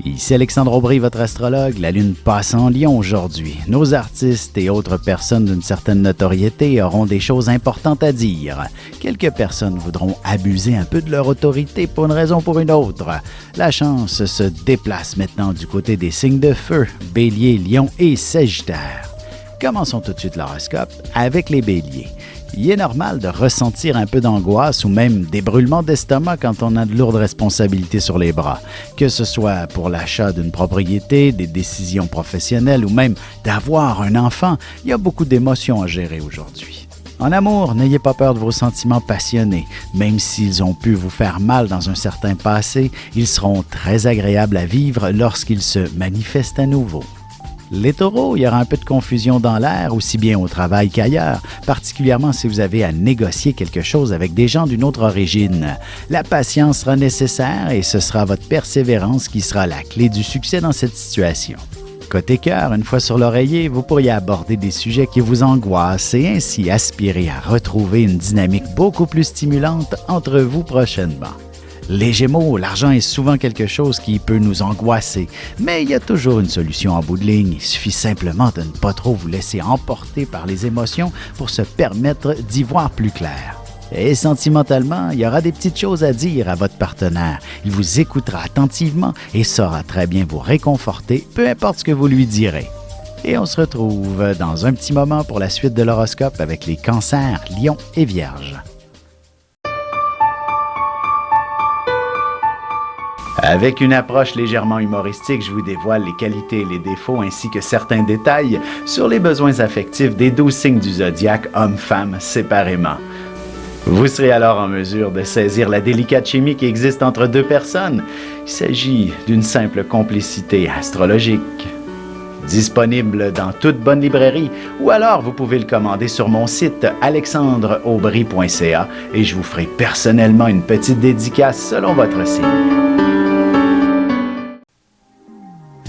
Ici Alexandre Aubry, votre astrologue. La Lune passe en Lion aujourd'hui. Nos artistes et autres personnes d'une certaine notoriété auront des choses importantes à dire. Quelques personnes voudront abuser un peu de leur autorité pour une raison ou pour une autre. La chance se déplace maintenant du côté des signes de feu, Bélier, Lion et Sagittaire. Commençons tout de suite l'horoscope avec les Béliers. Il est normal de ressentir un peu d'angoisse ou même des brûlements d'estomac quand on a de lourdes responsabilités sur les bras. Que ce soit pour l'achat d'une propriété, des décisions professionnelles ou même d'avoir un enfant, il y a beaucoup d'émotions à gérer aujourd'hui. En amour, n'ayez pas peur de vos sentiments passionnés. Même s'ils ont pu vous faire mal dans un certain passé, ils seront très agréables à vivre lorsqu'ils se manifestent à nouveau. Les taureaux, il y aura un peu de confusion dans l'air, aussi bien au travail qu'ailleurs, particulièrement si vous avez à négocier quelque chose avec des gens d'une autre origine. La patience sera nécessaire et ce sera votre persévérance qui sera la clé du succès dans cette situation. Côté cœur, une fois sur l'oreiller, vous pourriez aborder des sujets qui vous angoissent et ainsi aspirer à retrouver une dynamique beaucoup plus stimulante entre vous prochainement. Les Gémeaux, l'argent est souvent quelque chose qui peut nous angoisser, mais il y a toujours une solution en bout de ligne. Il suffit simplement de ne pas trop vous laisser emporter par les émotions pour se permettre d'y voir plus clair. Et sentimentalement, il y aura des petites choses à dire à votre partenaire. Il vous écoutera attentivement et saura très bien vous réconforter, peu importe ce que vous lui direz. Et on se retrouve dans un petit moment pour la suite de l'horoscope avec les Cancers, Lions et Vierges. Avec une approche légèrement humoristique, je vous dévoile les qualités et les défauts ainsi que certains détails sur les besoins affectifs des 12 signes du zodiaque, hommes-femmes, séparément. Vous serez alors en mesure de saisir la délicate chimie qui existe entre deux personnes. Il s'agit d'une simple complicité astrologique. Disponible dans toute bonne librairie ou alors vous pouvez le commander sur mon site alexandreaubry.ca et je vous ferai personnellement une petite dédicace selon votre signe.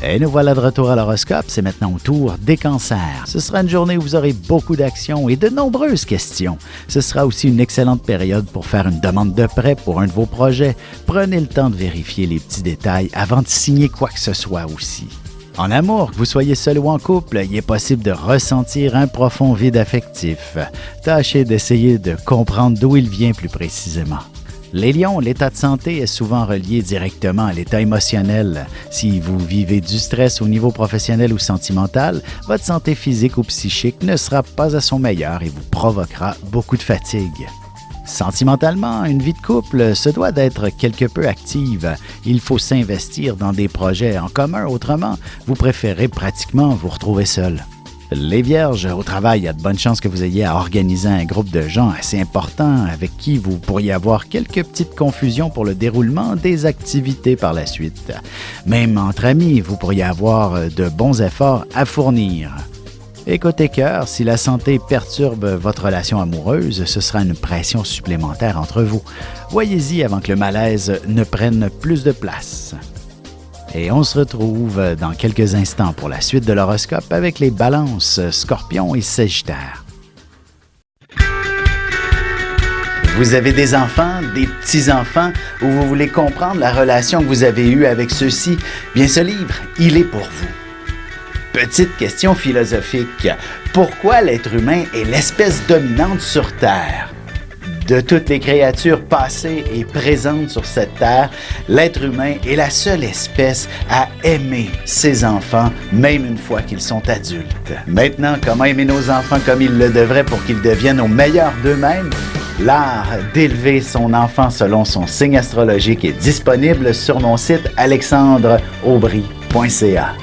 Et nous voilà de retour à l'horoscope, c'est maintenant au tour des Cancers. Ce sera une journée où vous aurez beaucoup d'actions et de nombreuses questions. Ce sera aussi une excellente période pour faire une demande de prêt pour un de vos projets. Prenez le temps de vérifier les petits détails avant de signer quoi que ce soit aussi. En amour, que vous soyez seul ou en couple, il est possible de ressentir un profond vide affectif. Tâchez d'essayer de comprendre d'où il vient plus précisément. Les lions, l'état de santé est souvent relié directement à l'état émotionnel. Si vous vivez du stress au niveau professionnel ou sentimental, votre santé physique ou psychique ne sera pas à son meilleur et vous provoquera beaucoup de fatigue. Sentimentalement, une vie de couple se doit d'être quelque peu active. Il faut s'investir dans des projets en commun, autrement, vous préférez pratiquement vous retrouver seul. Les Vierges, au travail, il y a de bonnes chances que vous ayez à organiser un groupe de gens assez importants avec qui vous pourriez avoir quelques petites confusions pour le déroulement des activités par la suite. Même entre amis, vous pourriez avoir de bons efforts à fournir. Et côté cœur, si la santé perturbe votre relation amoureuse, ce sera une pression supplémentaire entre vous. Voyez-y avant que le malaise ne prenne plus de place. Et on se retrouve dans quelques instants pour la suite de l'horoscope avec les Balances, Scorpions et Sagittaires. Vous avez des enfants, des petits-enfants, ou vous voulez comprendre la relation que vous avez eue avec ceux-ci? Bien, ce livre, il est pour vous. Petite question philosophique. Pourquoi l'être humain est l'espèce dominante sur Terre? De toutes les créatures passées et présentes sur cette terre, l'être humain est la seule espèce à aimer ses enfants, même une fois qu'ils sont adultes. Maintenant, comment aimer nos enfants comme ils le devraient pour qu'ils deviennent au meilleur d'eux-mêmes? L'art d'élever son enfant selon son signe astrologique est disponible sur mon site alexandreaubry.ca.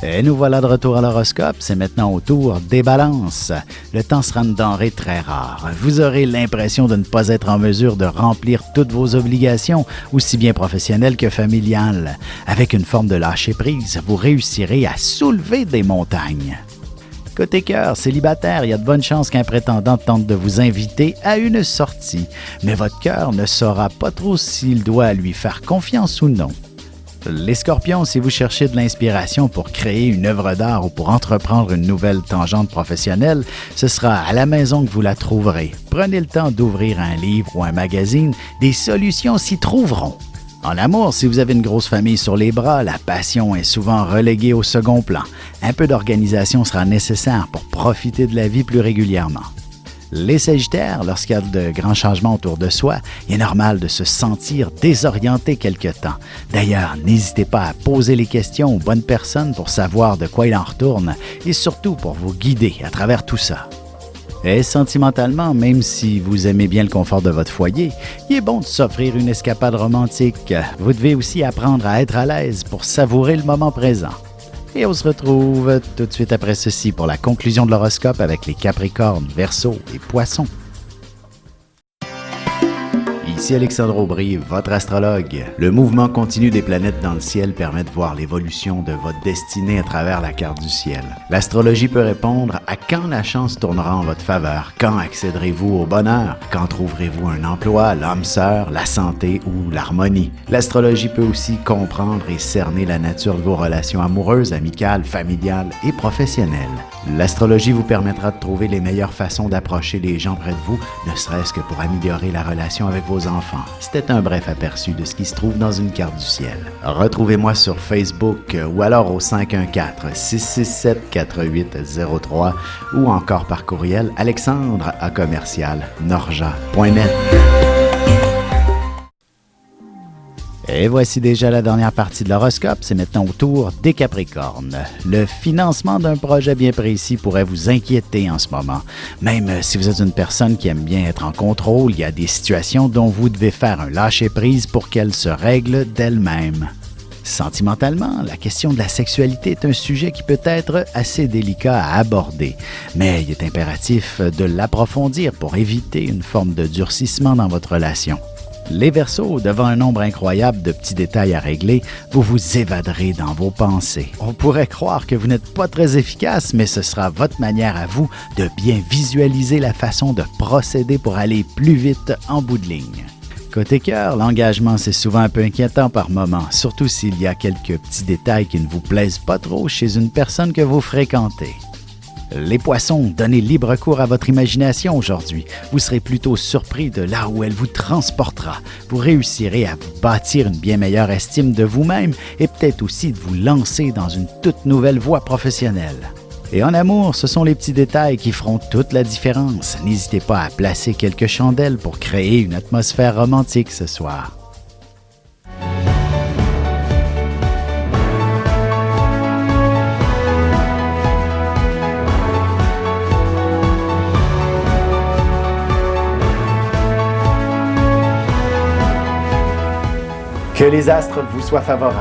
Et nous voilà de retour à l'horoscope, c'est maintenant au tour des Balances. Le temps sera une denrée très rare. Vous aurez l'impression de ne pas être en mesure de remplir toutes vos obligations, aussi bien professionnelles que familiales. Avec une forme de lâcher-prise, vous réussirez à soulever des montagnes. Côté cœur, célibataire, il y a de bonnes chances qu'un prétendant tente de vous inviter à une sortie, mais votre cœur ne saura pas trop s'il doit lui faire confiance ou non. Les Scorpions, si vous cherchez de l'inspiration pour créer une œuvre d'art ou pour entreprendre une nouvelle tangente professionnelle, ce sera à la maison que vous la trouverez. Prenez le temps d'ouvrir un livre ou un magazine, des solutions s'y trouveront. En amour, si vous avez une grosse famille sur les bras, la passion est souvent reléguée au second plan. Un peu d'organisation sera nécessaire pour profiter de la vie plus régulièrement. Les Sagittaires, lorsqu'il y a de grands changements autour de soi, il est normal de se sentir désorienté quelque temps. D'ailleurs, n'hésitez pas à poser les questions aux bonnes personnes pour savoir de quoi il en retourne et surtout pour vous guider à travers tout ça. Et sentimentalement, même si vous aimez bien le confort de votre foyer, il est bon de s'offrir une escapade romantique. Vous devez aussi apprendre à être à l'aise pour savourer le moment présent. Et on se retrouve tout de suite après ceci pour la conclusion de l'horoscope avec les Capricornes, Verseaux et Poissons. Ici Alexandre Aubry, votre astrologue. Le mouvement continu des planètes dans le ciel permet de voir l'évolution de votre destinée à travers la carte du ciel. L'astrologie peut répondre à quand la chance tournera en votre faveur, quand accéderez-vous au bonheur, quand trouverez-vous un emploi, l'âme sœur, la santé ou l'harmonie. L'astrologie peut aussi comprendre et cerner la nature de vos relations amoureuses, amicales, familiales et professionnelles. L'astrologie vous permettra de trouver les meilleures façons d'approcher les gens près de vous, ne serait-ce que pour améliorer la relation avec vos enfants. C'était un bref aperçu de ce qui se trouve dans une carte du ciel. Retrouvez-moi sur Facebook ou alors au 514-667-4803 ou encore par courriel alexandre@norja.net. Et voici déjà la dernière partie de l'horoscope, c'est maintenant au tour des Capricornes. Le financement d'un projet bien précis pourrait vous inquiéter en ce moment. Même si vous êtes une personne qui aime bien être en contrôle, il y a des situations dont vous devez faire un lâcher-prise pour qu'elles se règlent d'elles-mêmes. Sentimentalement, la question de la sexualité est un sujet qui peut être assez délicat à aborder, mais il est impératif de l'approfondir pour éviter une forme de durcissement dans votre relation. Les Verseaux, devant un nombre incroyable de petits détails à régler, vous vous évaderez dans vos pensées. On pourrait croire que vous n'êtes pas très efficace, mais ce sera votre manière à vous de bien visualiser la façon de procéder pour aller plus vite en bout de ligne. Côté cœur, l'engagement, c'est souvent un peu inquiétant par moments, surtout s'il y a quelques petits détails qui ne vous plaisent pas trop chez une personne que vous fréquentez. Les Poissons, donnez libre cours à votre imagination aujourd'hui. Vous serez plutôt surpris de là où elle vous transportera. Vous réussirez à vous bâtir une bien meilleure estime de vous-même et peut-être aussi de vous lancer dans une toute nouvelle voie professionnelle. Et en amour, ce sont les petits détails qui feront toute la différence. N'hésitez pas à placer quelques chandelles pour créer une atmosphère romantique ce soir. Que les astres vous soient favorables.